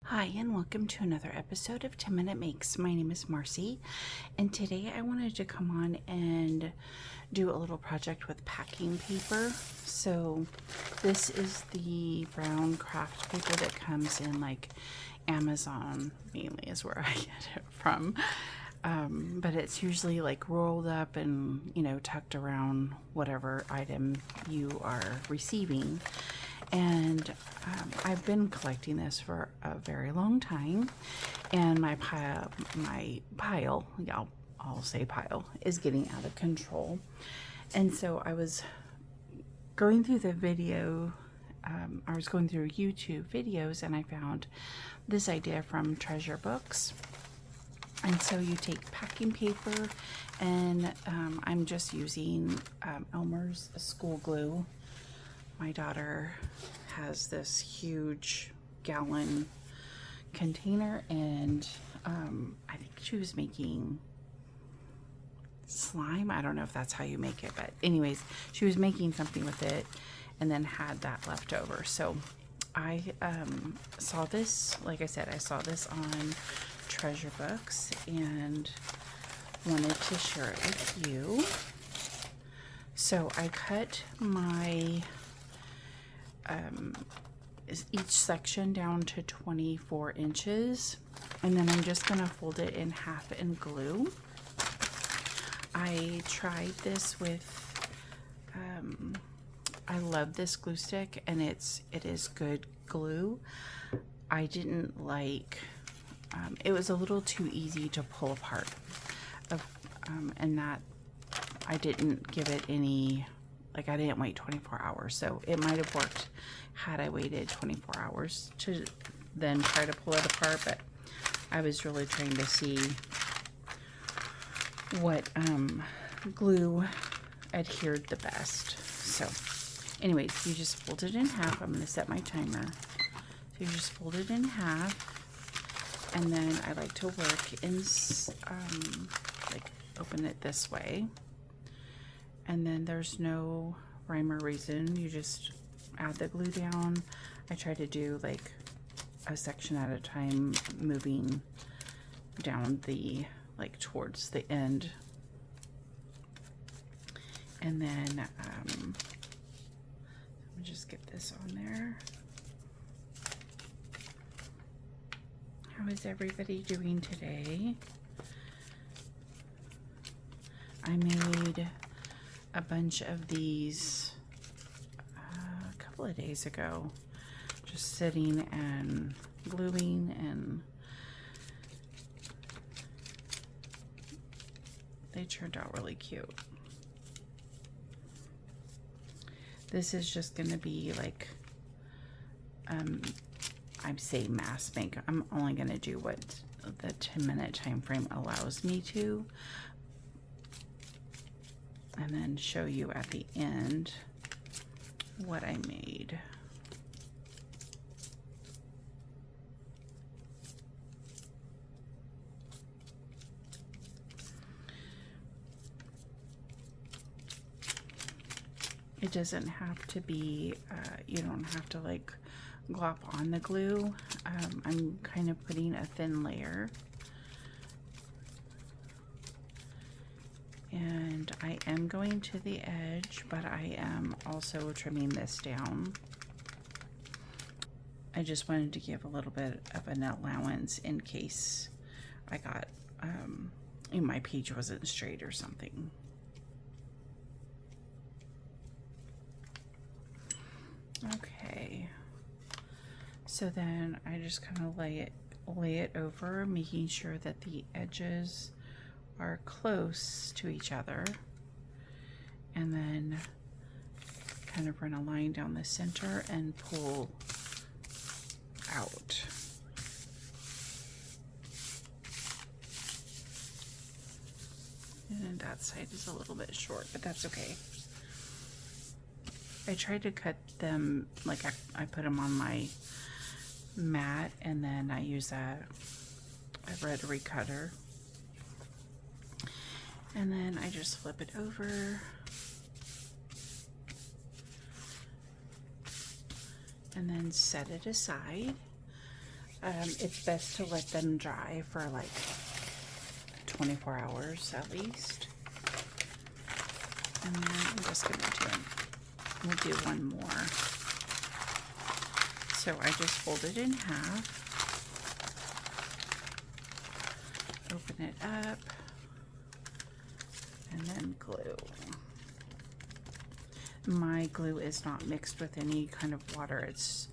Hi, and welcome to another episode of 10 Minute Makes. My name is Marcie, and today I wanted to come on and do a little project with packing paper. So this is the brown craft paper that comes in like Amazon, mainly is where I get it from. But it's usually like rolled up and, tucked around whatever item you are receiving. And I've been collecting this for a very long time, and my pile, yeah, I'll say pile, is getting out of control. And so I was going through the video, I was going through YouTube videos, and I found this idea from Treasure Books. And so you take packing paper, and I'm just using Elmer's school glue. My daughter has this huge gallon container, and I think she was making slime. I don't know if that's how you make it, but anyways, she was making something with it and then had that left over. So I saw this, like I said, I saw this on Treasure Books and wanted to share it with you. So I cut my each section down to 24 inches, and then I'm just going to fold it in half and glue. I tried this with, I love this glue stick, and it is good glue. I didn't like, it was a little too easy to pull apart, and that I didn't give it any, like I didn't wait 24 hours, so it might have worked had I waited 24 hours to then try to pull it apart, but I was really trying to see what glue adhered the best. So anyways, you just fold it in half. I'm going to set my timer. So you just fold it in half, and then I like to work in, like open it this way. And then there's no rhyme or reason. You just add the glue down. I try to do like a section at a time, moving down the, like towards the end. And then, let me just get this on there. How is everybody doing today? I made a bunch of these a couple of days ago, just sitting and gluing, and they turned out really cute. This is just going to be like, I'd say mass make. I'm only going to do what the 10-minute time frame allows me to, and then show you at the end what I made. It doesn't have to be, you don't have to like glop on the glue. I'm kind of putting a thin layer. And I am going to the edge, but I am also trimming this down. I just wanted to give a little bit of an allowance in case I got, my page wasn't straight or something. Okay. So then I just kind of lay it over, making sure that the edges are close to each other, and then kind of run a line down the center and pull out. And that side is a little bit short, but that's okay. I tried to cut them, like I put them on my mat, and then I use a rotary cutter. And then I just flip it over. And then set it aside. it's best to let them dry for like 24 hours at least. And then I'm just going to we'll do one more. So I just fold it in half, open it up, and then glue. My glue is not mixed with any kind of water. It's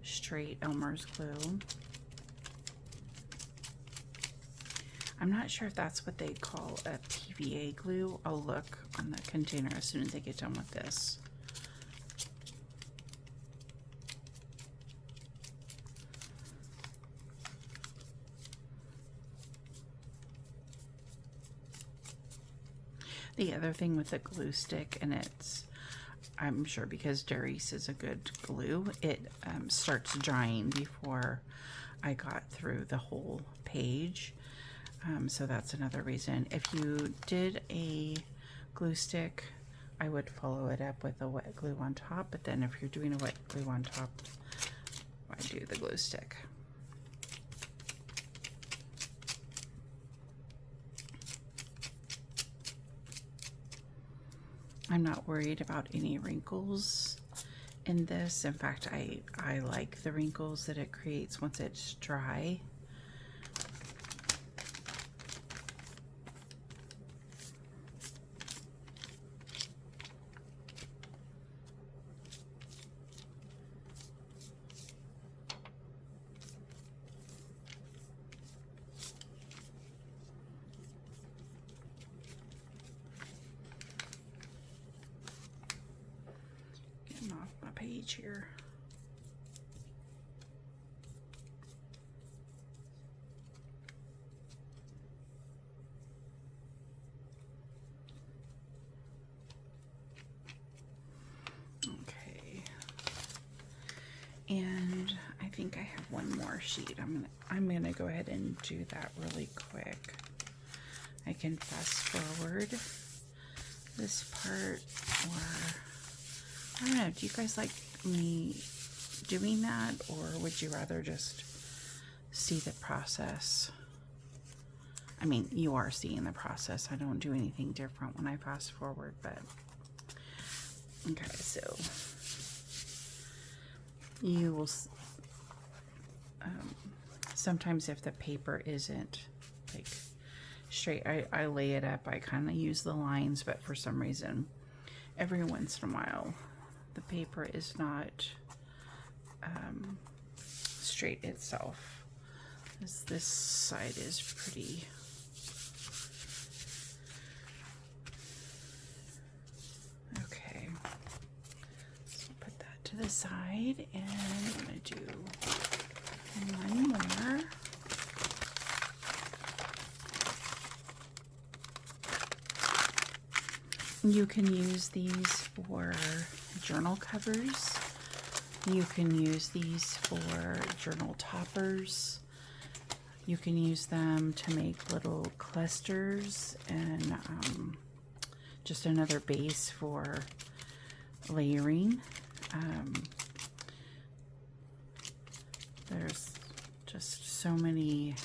straight Elmer's glue. I'm not sure if that's what they call a PVA glue. I'll look on the container as soon as I get done with this. The other thing with the glue stick, and I'm sure because Ceres is a good glue, it starts drying before I got through the whole page. So that's another reason. If you did a glue stick, I would follow it up with a wet glue on top, but then if you're doing a wet glue on top, I do the glue stick. I'm not worried about any wrinkles in this. In fact, I like the wrinkles that it creates once it's dry. Off my page here. Okay. And I think I have one more sheet. I'm gonna go ahead and do that really quick. I can fast forward this part, or I don't know, do you guys like me doing that, or would you rather just see the process? I mean, you are seeing the process. I don't do anything different when I fast forward, but okay, so you will, sometimes if the paper isn't like straight, I lay it up, I kind of use the lines, but for some reason, every once in a while, the paper is not straight itself. This side is pretty. Okay, so put that to the side, and I'm going to do one more. You can use these for journal covers. You can use these for journal toppers. You can use them to make little clusters, and just another base for layering. There's just so many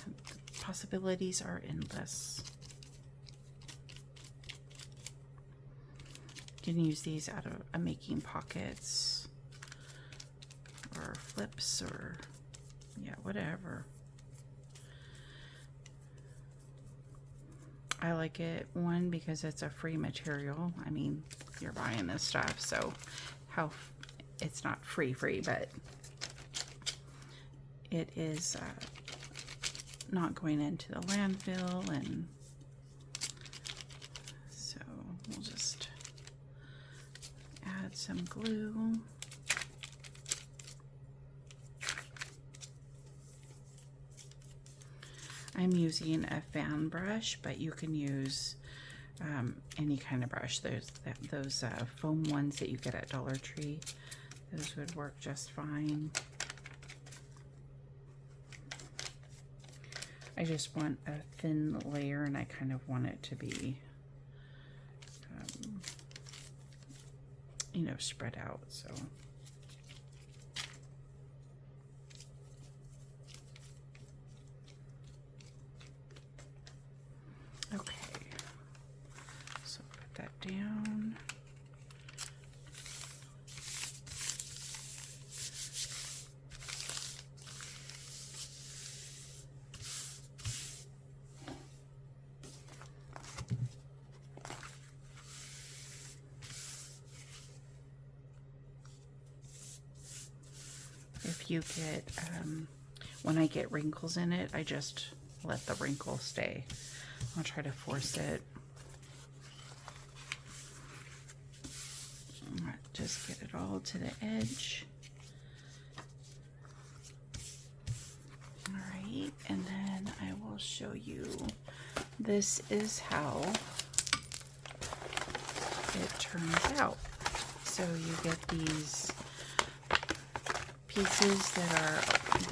possibilities, are endless. You can use these out of making pockets or flips, or yeah, whatever. I like it, one, because it's a free material. I mean, you're buying this stuff, so it's not free, but it is not going into the landfill, and so we'll just add some glue. I'm using a fan brush, but you can use any kind of brush. There's those foam ones that you get at Dollar Tree. Those would work just fine. I just want a thin layer, and I kind of want it to be you know, spread out. So if you get, when I get wrinkles in it, I just let the wrinkle stay. I'll try to force it. Just get it all to the edge. All right, and then I will show you. This is how it turns out. So you get these pieces that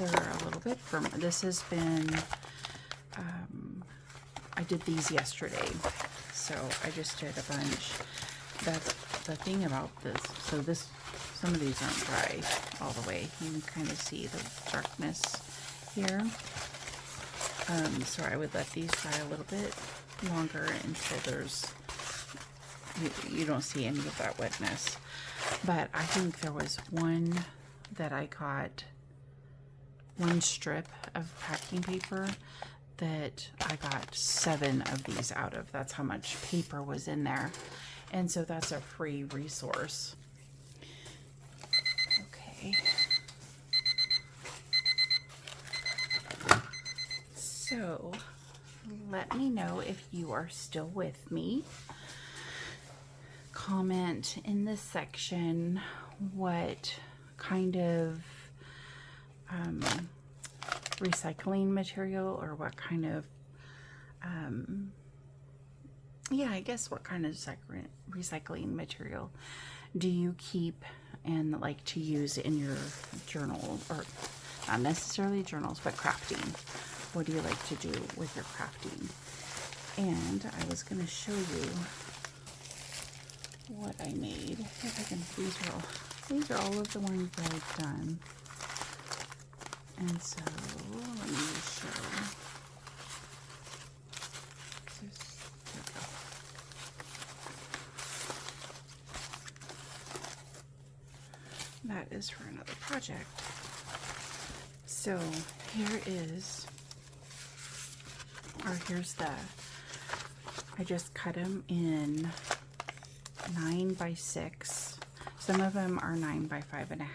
are a little bit firmer. This has been, I did these yesterday, so I just did a bunch. That's the thing about this. So some of these aren't dry all the way. You can kind of see the darkness here. So I would let these dry a little bit longer until there's, you don't see any of that wetness. But I think there was one that I got, one strip of packing paper that I got 7 of these out of. That's how much paper was in there. And so that's a free resource. Okay. So let me know if you are still with me. Comment in this section what kind of recycling material, or what kind of yeah, I guess what kind of recycling material do you keep and like to use in your journal, or not necessarily journals, but crafting? What do you like to do with your crafting? And I was going to show you what I made. If I can, these are all of the ones that I've done. And so let me just show. That is for another project. So here's I just cut them in 9 by 6. Some of them are 9 by 5.5.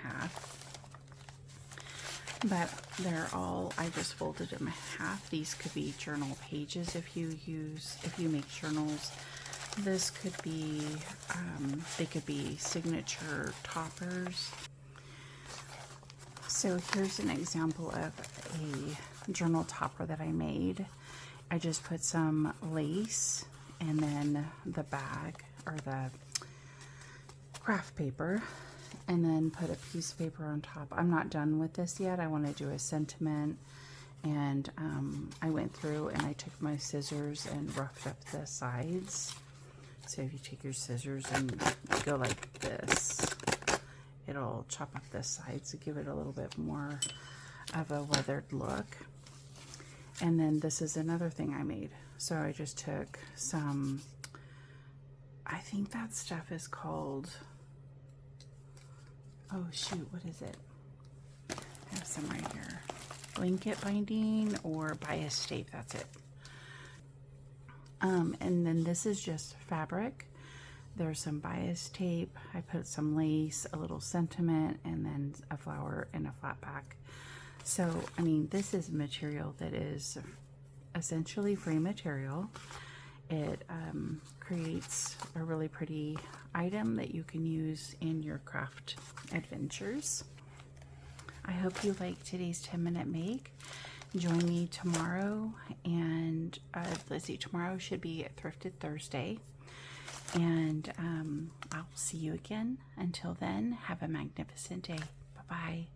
But they're all, I just folded them in half. These could be journal pages if you make journals. This could be, they could be signature toppers. So here's an example of a journal topper that I made. I just put some lace and then the bag, or the craft paper, and then put a piece of paper on top. I'm not done with this yet. I want to do a sentiment, and I went through and I took my scissors and roughed up the sides. So if you take your scissors and go like this, it'll chop up the sides to give it a little bit more of a weathered look. And then this is another thing I made. So I just took some, I think that stuff is called, oh shoot, what is it? I have some right here. Blanket binding or bias tape, that's it. And then this is just fabric. There's some bias tape. I put some lace, a little sentiment, and then a flower and a flat pack. So, I mean, this is material that is essentially free material. It creates a really pretty item that you can use in your craft adventures. I hope you liked today's 10-minute make. Join me tomorrow, and let's see, tomorrow should be Thrifted Thursday, and I'll see you again. Until then, have a magnificent day. Bye-bye.